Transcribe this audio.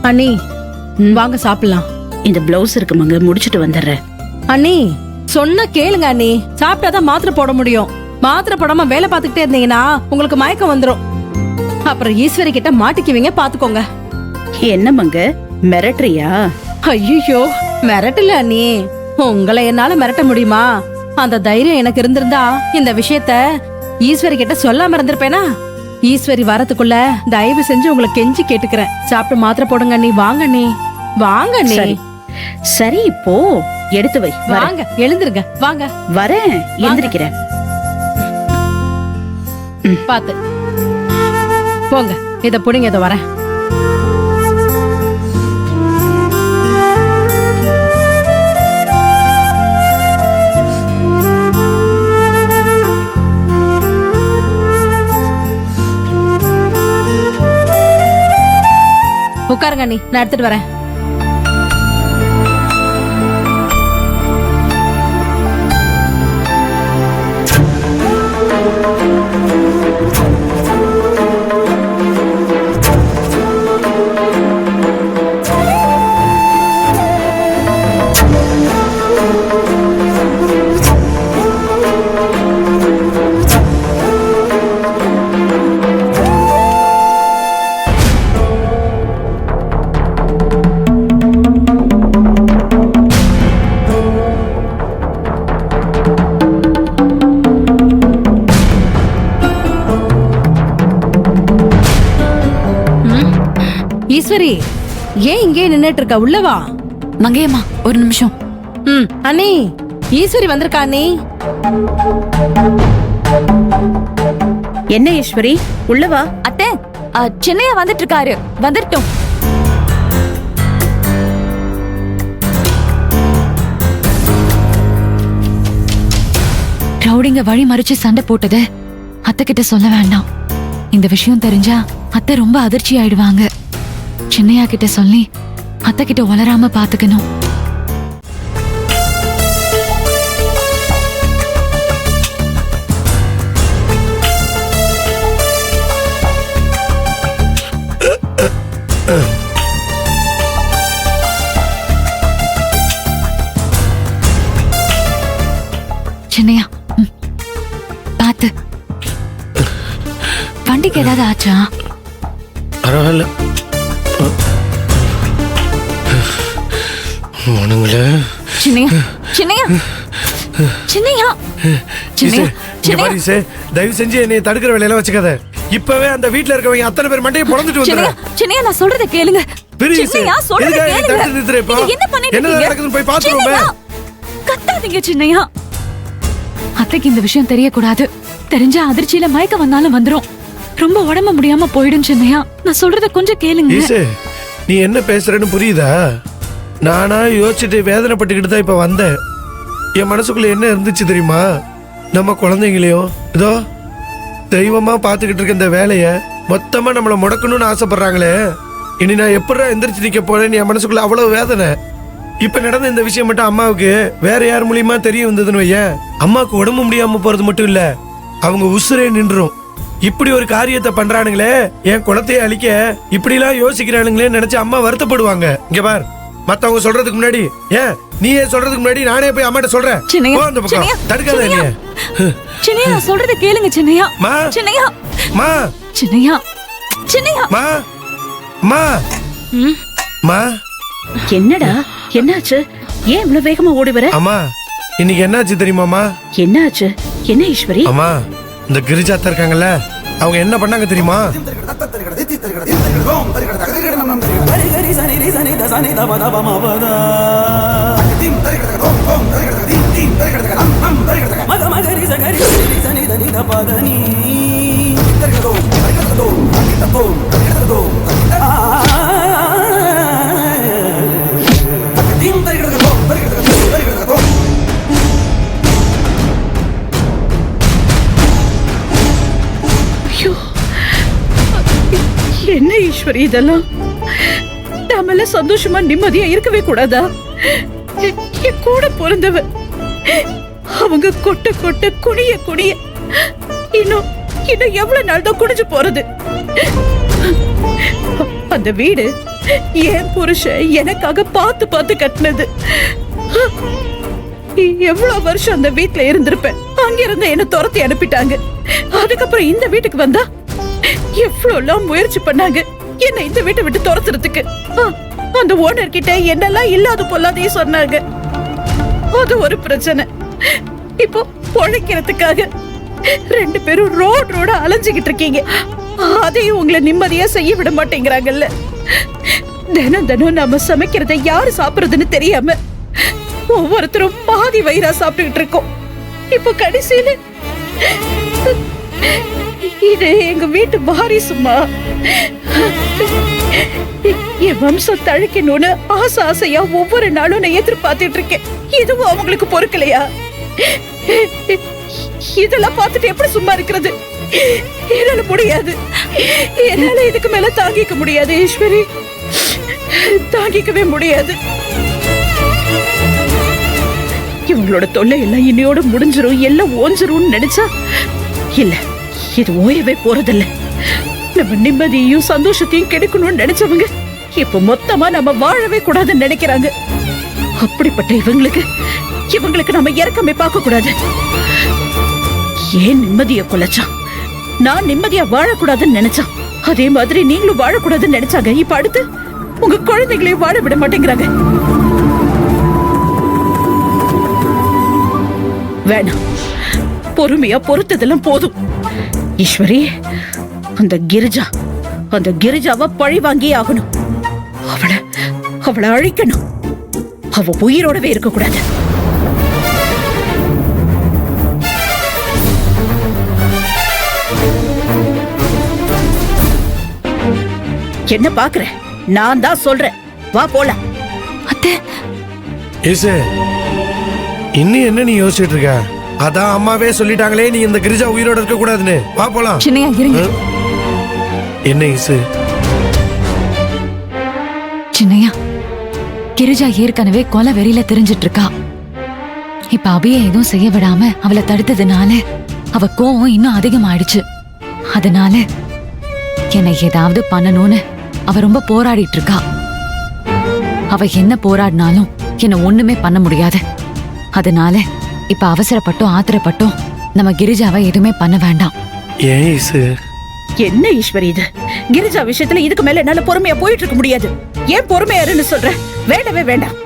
அண்ணி வாங்க சாப்பிடலாம். இந்த பிளவுஸ் இருக்குமாங்க, முடிச்சிட்டு வந்துடுறேன். அண்ணி சொன்ன கேளுங்க அண்ணி, சாப்பிட்டாதான் மாத்திரை போட முடியும். மாத்திரை போடாம வேலை பார்த்துக்கிட்டே இருந்தீங்கன்னா உங்களுக்கு மயக்கம் வந்துரும். அப்புறம் ஈஸ்வரி கிட்ட மாட்டிக்குவீங்க, பாத்துக்கோங்க. என்னமாங்க மிரட்டுறியா? ஐயோ மிரட்டல அண்ணி, உங்களை என்னால மிரட்ட முடியுமா? அந்த தைரியம் எனக்கு இருந்திருந்தா இந்த விஷயத்த ஈஸ்வரி கிட்ட சொல்லாம இருந்திருப்பேனா? ஈஸ்வரி வரதுக்குள்ள தயவு செஞ்சு உங்களை கெஞ்சி கேட்டுக்கிறேன், சாப்பிட்டு மாத்திரை போடுங்க அண்ணி. வாங்க அண்ணி, வாங்க அண்ணி. சரி இப்போ எடுத்து வை. வாங்க, எழுந்திருங்க. வாங்க, வரேன், எந்திரிக்கிறேன். பாத்து போங்க. இத புடிங்க, இத வரேன். உட்காருங்க அண்ணி, நான் எடுத்துட்டு வரேன். ஈஸ்வரி, ஏன் இங்கே நின்னுட்டு இருக்க? உள்ளவா. மங்கையம்மா, ஒரு நிமிஷம். அண்ணி, ஈஸ்வரி வந்திருக்கா அண்ணி. என்ன ஈஸ்வரி, உள்ளவா. அத்தை, சென்னையா வந்துட்டு இருக்காரு. வந்துட்டோம். ரவுடிங்க வழி மறிச்சு சண்டை போட்டது அத்தை கிட்ட சொல்ல வேண்டாம். இந்த விஷயம் தெரிஞ்சா அத்தை ரொம்ப அதிர்ச்சி ஆயிடுவாங்க. சின்னையா கிட்ட சொல்லி அத்தை கிட்ட வளராம பாத்துக்கணும். சின்னையா, பாத்து. வண்டிக்கு ஏதாவது ஆச்சா? பரவாயில்ல. சின்னையா, சின்னையா, சின்னையா, சின்னையா, சின்னையா, தயவு செஞ்சு என்னை தடுக்கிற வேலையெல்லாம் வச்சுக்காத. இப்பவே அந்த வீட்ல இருக்கவங்க அத்தனை பேர் மண்டையை பொளந்துட்டு வந்துடுறேன். சின்னையா, நான் சொல்றத கேளுங்க. சின்னையா, சொல்றத கேளுங்க. என்ன பண்ணிட்டு என்ன நடக்குதுன்னு போய் பாத்துறோமே. கத்தாதீங்க சின்னையா. அத்தைக்கு இந்த விஷயம் தெரியக்கூடாது. தெரிஞ்சா அதிர்ச்சியில மயக்க வந்தாலும் வந்துரும். ரொம்ப உடம்பு முடியாம போயிடும் சின்னையா. நான் சொல்றத கொஞ்சம் கேளுங்க. நீ என்ன பேசுறன்னு புரியுதா? நானா யோசிச்சுட்டு வேதனைப்பட்டுக்கிட்டு தான் இப்ப வந்தேன். என் மனசுக்குள்ள என்ன இருந்துச்சு தெரியுமா? நம்ம குழந்தைங்களையும் இதோ தெய்வமா பாத்துக்கிட்டு இருக்க இந்த வேலைய மொத்தமா நம்மள முடக்கணும்னு ஆசைப்படுறாங்களே. இனி நான் எப்படா எந்திரிச்சு நிக்க போறேன்னு என் மனசுக்குள்ள அவ்வளவு வேதனை. இப்ப நடந்த இந்த விஷயம் மட்டும் அம்மாவுக்கு வேற யார் மூலியமா தெரிய வந்ததுன்னு வையேன், அம்மாவுக்கு உடம்பு முடியாம போறது மட்டும் இல்ல, அவங்க உசுரே நின்றும். இப்படி ஒரு காரியத்தை பண்றானுங்களே, என் குலத்தையே அழிக்க இப்படி எல்லாம் யோசிக்கிறானுங்களே நினைச்சு அம்மா வருத்தப்படுவாங்க. இங்க பார், மத்தவங்க சொல்றதுக்கு முன்னாடி ஏன் நீயே சொல்றதுக்கு முன்னாடி நானே போய் அம்மாட்ட சொல்றேன். தடுக்காத நீ. சின்னையா, நான் சொல்றத கேளுங்க சின்னையா. சின்னையா, மா, சின்னையா, சின்னையா, மா, மா, மா. என்னடா, என்னாச்சு? ஏன் இவ்வளவு வேகமா ஓடி வர? அம்மா, இன்னைக்கு என்னாச்சு தெரியுமாமா? என்னாச்சு? என்ன ஈஸ்வரி? அம்மா, இந்த கிரிஜாத்தா இருக்காங்கல்ல, அவங்க என்ன பண்ணாங்க தெரியுமா? என்ன ஈஸ்வரி இதெல்லாம்? நாம சந்தோஷமா நிம்மதியா இருக்கவே கூடாதா? என் கூட பிறந்தவ அவங்க கொட்ட கொட்ட குனிய குனிய இன்னும் எவ்வளவு நாள் தான் குடிஞ்சு போறது? அந்த வீடு என் புருஷன் எனக்காக பார்த்து பார்த்து கட்டினது. எவ்வளவு வருஷம் அந்த வீட்டுல இருந்திருப்பேன். அங்க இருந்து என்ன துரத்தி அனுப்பிட்டாங்க. அதுக்கப்புறம் இந்த வீட்டுக்கு வந்தா எவ்வளவு முயற்சி பண்ணாங்க என்ன இந்த வீட்டை விட்டு துரத்துறதுக்கு. அந்த ஓனர் கிட்ட என்னெல்லாம் இல்லாத பொல்லாதையும் சொன்னாங்க. அது ஒரு பிரச்சனை. இப்போ பொழைக்கிறதுக்காக 2 பேரும் ரோட அலைஞ்சுகிட்டு இருக்கீங்க. அதையும் உங்களை நிம்மதியா செய்ய விட மாட்டேங்கிறாங்கல்ல. தினம் நம்ம சமைக்கிறத யாரு சாப்பிடுறதுன்னு தெரியாம ஒவ்வொருத்தரும் பாதி வயிறா சாப்பிட்டுக்கிட்டு இருக்கோம். இப்போ கடைசியில இது எங்க வீட்டு வாரிசுமா. என் வம்சம் தழைக்கணும்னு ஆசையா ஒவ்வொரு நாளும் நான் எதிர்பார்த்துட்டு இருக்கேன். இதுவும் அவங்களுக்கு பொறுக்கலையா? இதெல்லாம் பார்த்துட்டு எப்படி சும்மா இருக்கிறது? என்னால முடியாது. என்னால இதுக்கு மேல தாங்கிக்க முடியாது ஈஸ்வரி. தாங்கிக்கவே முடியாது. இவங்களோட தொல்லை எல்லாம் இன்னையோட முடிஞ்சிரும், எல்லாம் ஓஞ்சிரும் நினைச்சா இல்ல, இது ஓயவே போறதில்ல. நம்ம நிம்மதியையும் சந்தோஷத்தையும் கெடுக்கணும்னு நினைச்சவங்க இப்ப மொத்தமா நம்ம வாழவே கூடாதுன்னு நினைக்கிறாங்க. அப்படிப்பட்ட இவங்களுக்கு நம்ம இறக்கமே பார்க்க கூடாது. ஏன் நிம்மதியை கொலைச்சான்? நான் நிம்மதியா வாழக்கூடாதுன்னு நினைச்சான். அதே மாதிரி நீங்களும் வாழக்கூடாதுன்னு நினைச்சாங்க. இப்ப அடுத்து உங்க குழந்தைகளையும் வாழ விட மாட்டேங்கிறாங்க. வேணாம், பொறுமையா பொறுத்ததெல்லாம் போதும். ஈஸ்வரி, அந்த கிரிஜாவை பழி வாங்கியே ஆகணும். அவளை அழிக்கணும். அவ உயிரோடவே இருக்க கூடாது. என்ன பாக்குற? நான் தான் சொல்றேன், வா போலாம். அத்தை, ஏசு, இன்னும் என்ன நீ யோசிச்சுட்டு இருக்க? அதான் அம்மாவே சொல்லிட்டாங்களே நீ இந்த கிரிஜா உயிரோட இருக்க கூடாதுன்னு. வா போலாம். சின்னையா இருங்க. என்ன இசு? சின்னையா, கிரிஜா ஏற்கனவே கொலை வெறியில தெரிஞ்சிட்டு இருக்கா. இப்ப அபிய எதுவும் செய்ய விடாம அவளை தடுத்ததுனால அவ கோவம் இன்னும் அதிகமாயிடுச்சு. அதனால என்னை ஏதாவது பண்ணணும்னு அவ ரொம்ப போராடிட்டு இருக்கா. அவ என்ன போராடினாலும் என்ன ஒண்ணுமே பண்ண முடியாது. அதனால இப்ப அவசரப்பட்டும் ஆத்திரப்பட்டும் நம்ம கிரிஜாவை எதுவுமே பண்ண வேண்டாம். ஏன் இசு? என்ன ஈஸ்வரி இது? கிரிஜா விஷயத்துல இதுக்கு மேல என்னால பொறுமையா போயிட்டு இருக்க முடியாது. ஏன் பொறுமையா இருன்னு சொல்ற? வேண்டவே வேண்டாம்.